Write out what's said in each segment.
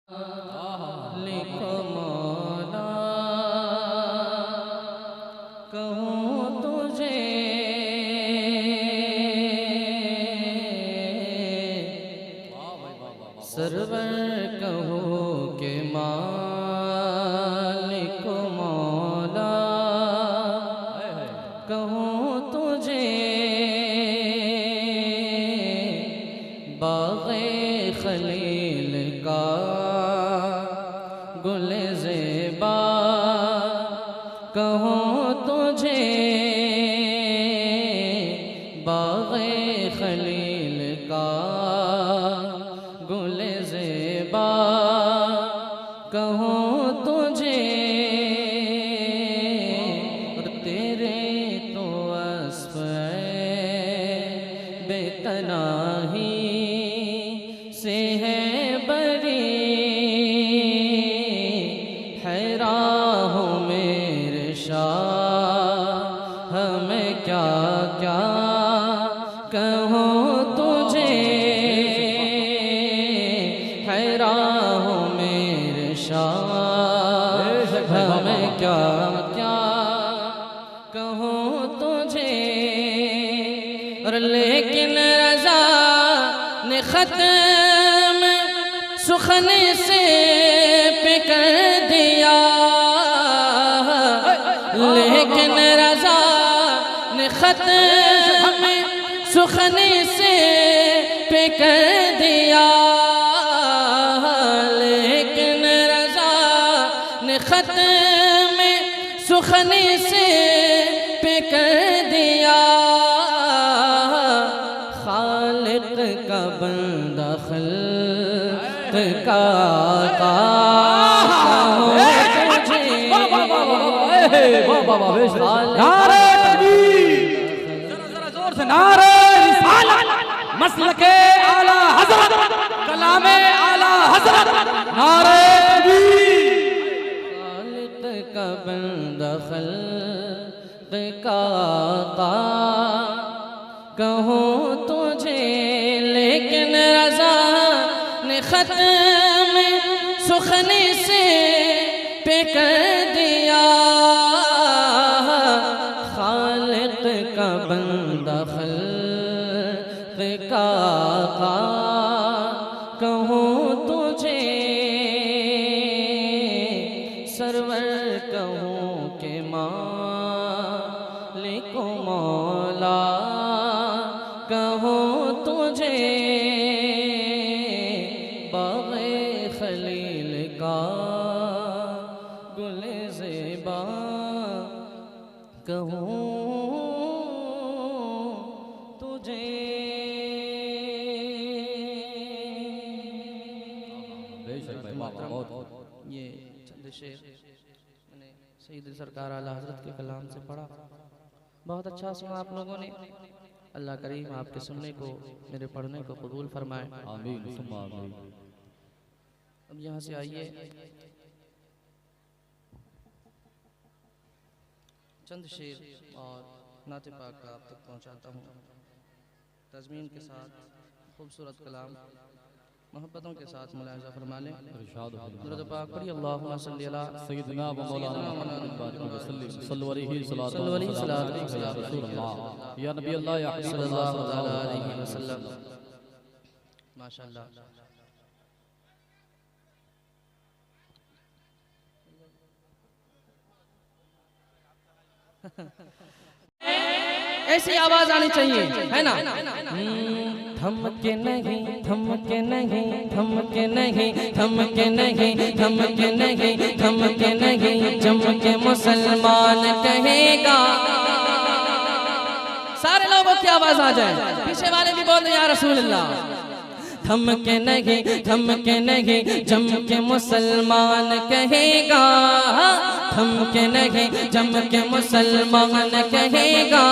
लिखो मौला कहूँ तुझे सरवर कहूँ के मालिक मौला कहूँ तुझे बाग़े खलील का गुल ज़ेबा कहूँ तुझे बाग़े खलील का गुल ज़ेबा कहूँ तुझे और तेरे तो वस्फ़ बेतनाही से है बरी हैरान हूँ मेरे शाह हमें क्या क्या कहूँ तुझे हैरान हूँ मेरे शाह हमें क्या क्या कहूँ तुझे और लेकिन रज़ा ने ख़त्म सुखने से पिकर दिया लेकिन रज़ा ने ख़त्म सुखने से पिकर दिया लेकिन रज़ा ने ख़त्म सुखने से पिकर दिया खालिक का बंदा खल्क़ का आका नारे तकबीर, जरा जोर से नारे रिसालत, मसलके आला हज़रत, कलामे आला हज़रत, नारे तकबीर। खालिक का बंदा खल्क़ का आका कहूँ तुझे लेकिन रज़ा ने ख़त्म सुखने से पिकर दिया खालिक का बंदा खल्क़ का आका कहूँ तुझे सरवर कहूँ के मालिक मौला कहूँ तुझे बाग़े खलील का गुल ज़ेबा कहूँ तुझे। ये चंद शेर मैंने सईद सरकार आला हज़रत के कलाम से पढ़ा, बहुत अच्छा सुना आप लोगों ने। अल्लाह करीम आपके सुनने को मेरे पढ़ने को कबूल फरमाए, आमीन सुम्मा आमीन। अब यहाँ से आइए चंद शेर और नाते पाक का आप तक पहुँचाता हूँ तज़मीन के साथ, खूबसूरत कलाम मोहब्बतों के साथ मुलाहिज़ा फरमा लें। दुरूद पाक पढ़िए, अल्लाहुम्मा सल्ली अला सय्यिदना व मौलाना सल्लल्लाहु अलैहि वसल्लम या नबी अल्लाह या हबीब सल्लल्लाहु अलैहि वसल्लम। माशाअल्लाह। ऐसी आवाज आनी चाहिए, है ना? थमके नहीं थमके नहीं थमके नहीं थमके नहीं थमके नहीं थमके नहीं चमके मुसलमान कहेगा। सारे लोगों की आवाज आ जाए, पीछे वाले भी बोल रहे या रसूल अल्लाह। थमके नहीं जम के मुसलमान कहेगा, थमके नहीं जम के मुसलमान कहेगा।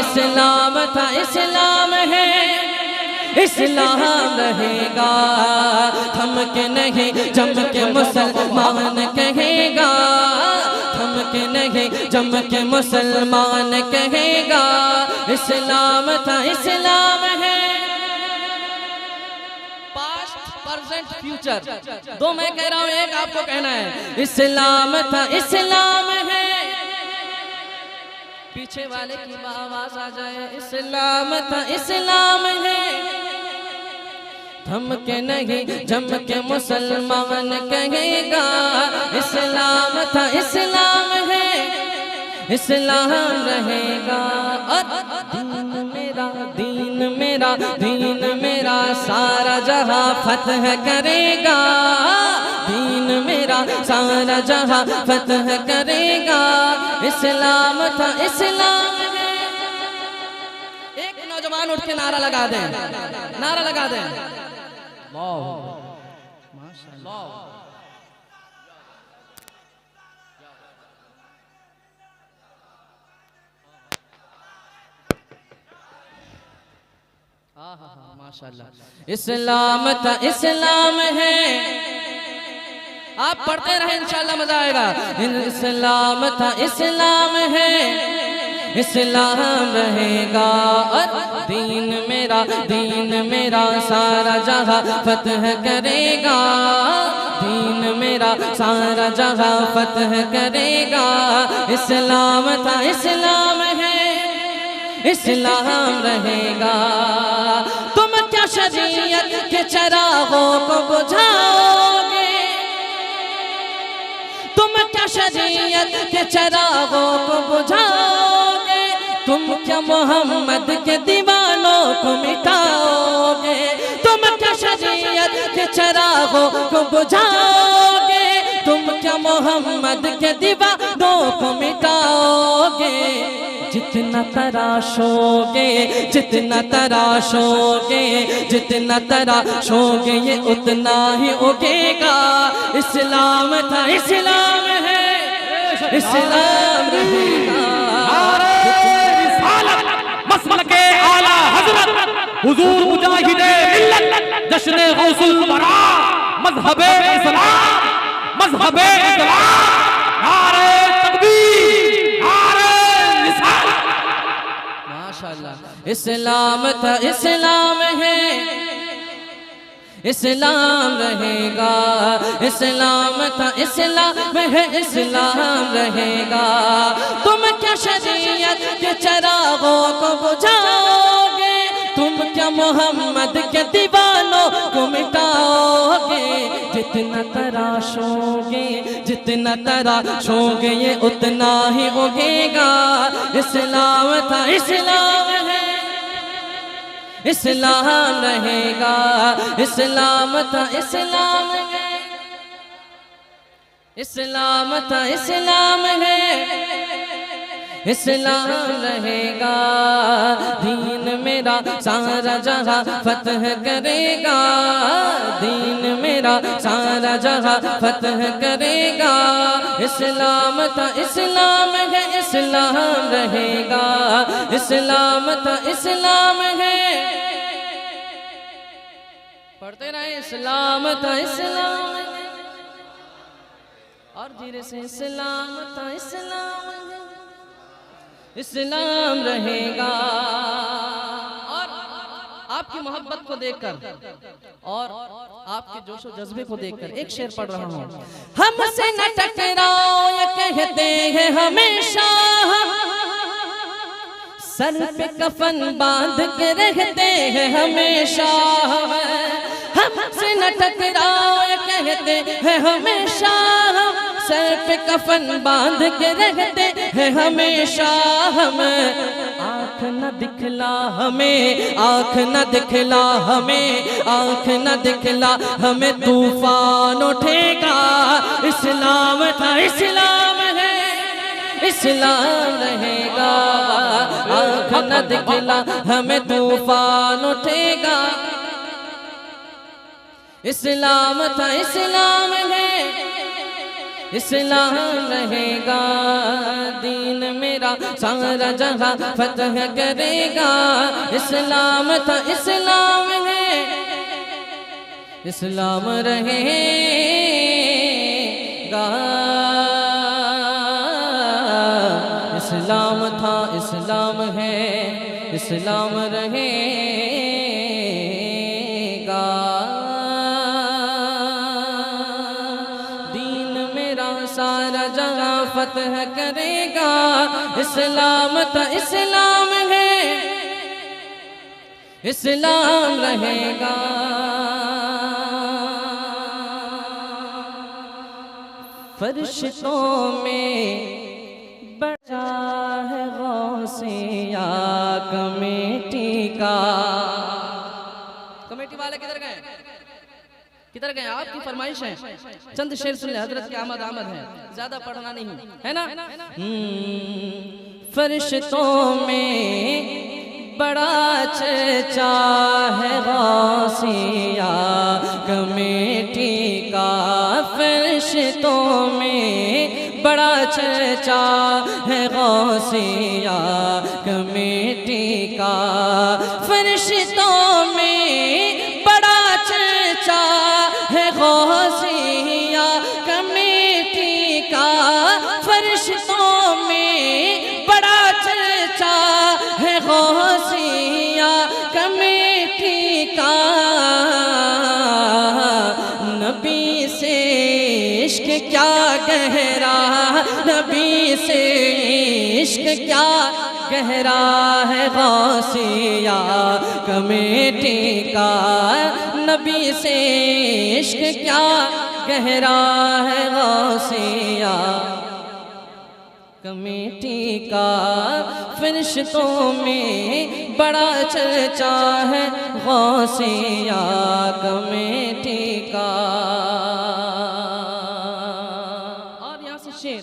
इस्लाम था इस्लाम है इस्लाम रहेगा। थमके नहीं जम के मुसलमान कहेगा, थमके नहीं जम के मुसलमान कहेगा। इस्लाम था इस्लाम है। And future. दो मैं कह रहा हूं, एक आपको कहना है। इस्लाम था इस्लाम है, पीछे वाले की आवाज आ जाए। इस्लाम था इस्लाम है, थम के नहीं जम के मुसलमान कहेगा। इस्लाम था इस्लाम है, इस्लाम रहेगा। और दीन मेरा दीन मेरा दीन मेरा सारा जहां फतह करेगा। दीन मेरा सारा जहां फतह करेगा। इस्लाम था इस्लाम है। एक नौजवान उठ के नारा लगा दे, नारा लगा दे। माशाअल्लाह। इस्लाम था इस्लाम है, आप पढ़ते रहे इंशाअल्लाह मजा आएगा। इस्लाम था इस्लाम है, इस्लाम रहेगा। और दीन मेरा सारा जहां फतह करेगा। दीन मेरा सारा जहां फतह करेगा। इस्लाम था इस्लाम है, इस्लाम रहेगा। तुम क्या शरीयत के चरागों को बुझाओगे? तुम क्या शरीयत के चरागों को बुझाओगे? तुम क्या मोहम्मद के दीवानों को मिटाओगे? तुम क्या शरीयत के चरागों को बुझाओगे? तुम क्या मोहम्मद के दीवानों को मिटाओगे? जितना तराशोगे जितना तराशोगे जितना तराशोगे ये उतना ही उगेगा। इस्लाम था इस्लाम है, इस्लाम रहेगा। मसलके आला हज़रत हुजूर मुजाहिदे मिल्लत जश्न गौसुल वरा मज़हबे इस्लाम मज़हबे इस्लाम। नारे तकबीर नारे रिसालत। माशाअल्लाह। इस्लाम था इस्लाम है, इस्लाम रहेगा। इस्लाम था इस्लाम है, इस्लाम रहेगा। तुम क्या शरीयत के चरागों को बुझाओगे? तुम क्या मोहम्मद के दीवानों को मिटाओगे? जितना तराशोगे जितना तराशोगे ये उतना ही उगेगा। इस्लाम था इस्लाम है, इस्लाम रहेगा। इस्लाम था इस्लाम है, इस्लाम था इस्लाम है, इस्लाम रहेगा। दीन मेरा सारा जहां फतह करेगा। दीन मेरा सारा जहां फतह करेगा। इस्लाम था इस्लाम है, इस्लाम रहेगा। इस्लाम था इस्लाम है, पढ़ते रहे। इस्लाम था इस्लाम है, और धीरे से इस्लाम था इस्लाम है, इस्लाम रहेगा। और आपकी मोहब्बत को देखकर और आपके जोशो जज्बे को देखकर एक शेर पढ़ रहा हूँ। हमसे न टकराओ ये कहते हैं हमेशा, सर पे कफन बांध के रहते हैं हमेशा। हमसे न टकराओ ये कहते हैं हमेशा, सर पे कफन बांध के रहते हैं हमेशा। हम आँख न दिखला हमें, आँख न दिखला हमें, आँख न दिखला हमें तूफान उठेगा। इस्लाम था इस्लाम है, इस्लाम रहेगा। आँख न दिखला हमें तूफान उठेगा। इस्लाम था इस्लाम है, इस्लाम रहेगा। दीन मेरा सारा जहां फतह करेगा। इस्लाम था इस्लाम है, इस्लाम रहेगा। इस्लाम था इस्लाम है, इस्लाम रहेगा। सारा जहां फतह करेगा। इस्लाम तो इस्लाम है, इस्लाम रहेगा। फरिश्तों में बचा है गौसिया कमेटी का। कमेटी वाले किधर गए? किधर गए? आपकी फरमाइश है, चंद शेर सुन ले। हजरत की आमद आमद है, ज्यादा पढ़ना नहीं है ना। फरिश्तों में बड़ा चर्चा है गौसिया कमेटी का। फरिश्तों में बड़ा चर्चा है गौसिया कमेटी का। फरिश्तों में बड़ा चर्चा है गौसिया कमेटी का। फरिश्तों में बड़ा चर्चा है गौसिया कमेटी का। नबी से इश्क क्या गहरा, नबी से इश्क क्या गहरा है गौसिया कमेटी का। नबी से इश्क क्या गहरा है गौसिया कमेटी का। फरिश्तों में बड़ा चर्चा है गौसिया कमेटी का। और यहाँ से शेर,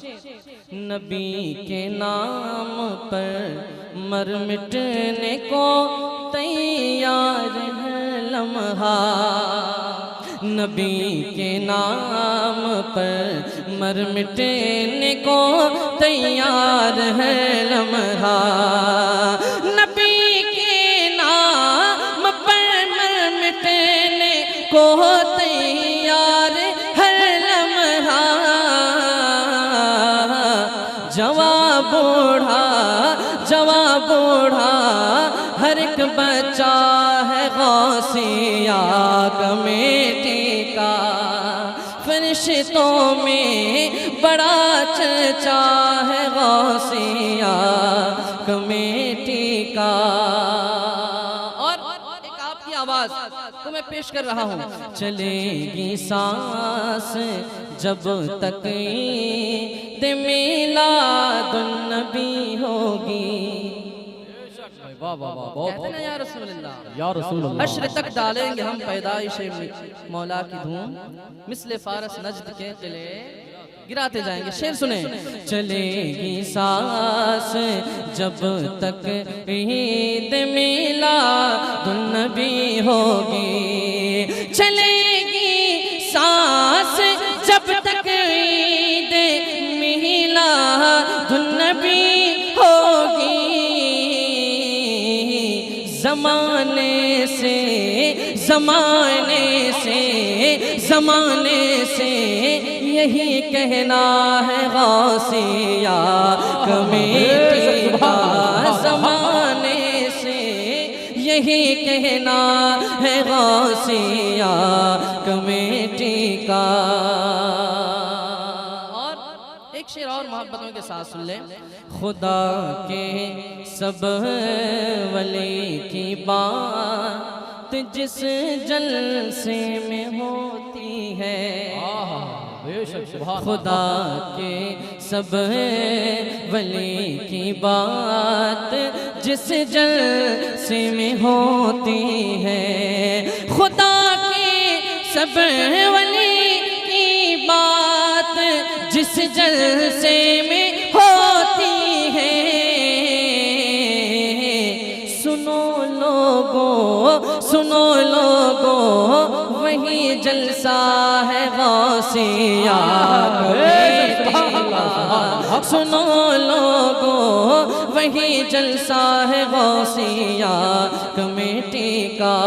नबी के नाम पर मर मिटने को तैयार है लम्हा। नबी के नाम पर मर मिटने को तैयार है लम्हा। नबी के नाम पर मर मिटने को तैयार है लम्हा। जवाब बूढ़ा हर एक बच्चा है गौसिया कमेटी का। फरिश्तों में बड़ा चर्चा है गौसिया कमेटी का। और एक आपकी आवाज तो मैं पेश कर रहा हूँ। चलेगी सांस जब तक ईद मिलादुन्नबी होगी। वाह वाह वाह, कहते ना या रसूलल्लाह, या रसूलल्लाह। हश्र तक डालेंगे हम पैदाइश मौला की धूम। मिसले फारस नजद के किले गिराते जाएंगे। शेर सुने। चलेगी सांस जब तक ईद मिलादुन्नबी होगी। चलेगी सांस जब तक ईद मिलादुन्नबी होगी। ज़माने से यही कहना है गौसिया कमेटी का। ज़माने से यही कहना है गौसिया कमेटी का। और एक शेर और मोहब्बतों के साथ सुन ले। खुदा के सब वली की बात जिस जलसे में होती है। खुदा के सब वली की बात जिस जलसे में होती है। खुदा के सब वली की बात जिस जलसे में होती है। सुनो लोगो वही जलसा है गौसिया कमेटी का। सुनो लोगो वही जलसा है गौसिया कमेटी का।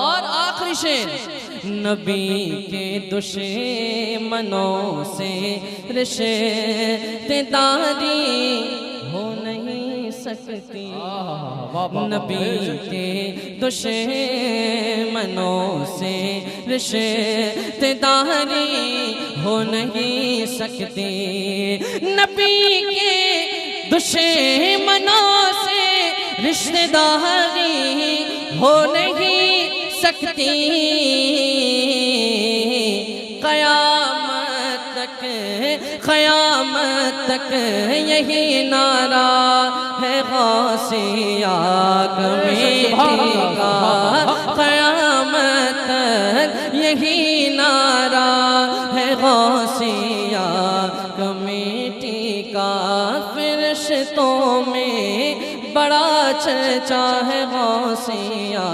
और आखिरी शेर। नबी के दुश्मनों से रिश्तेदारी हो नहीं सकती। नबी के दुश्मनों से रिश्तेदारी हो नहीं सकती, नबी के दुश्मनों से रिश्तेदारी हो नहीं सकती। क़यामत तक यही नारा है गौसिया कमेटी का, क़यामत तक यही नारा है गौसिया कमेटी का। फरिश्तों में बड़ा चर्चा है गौसिया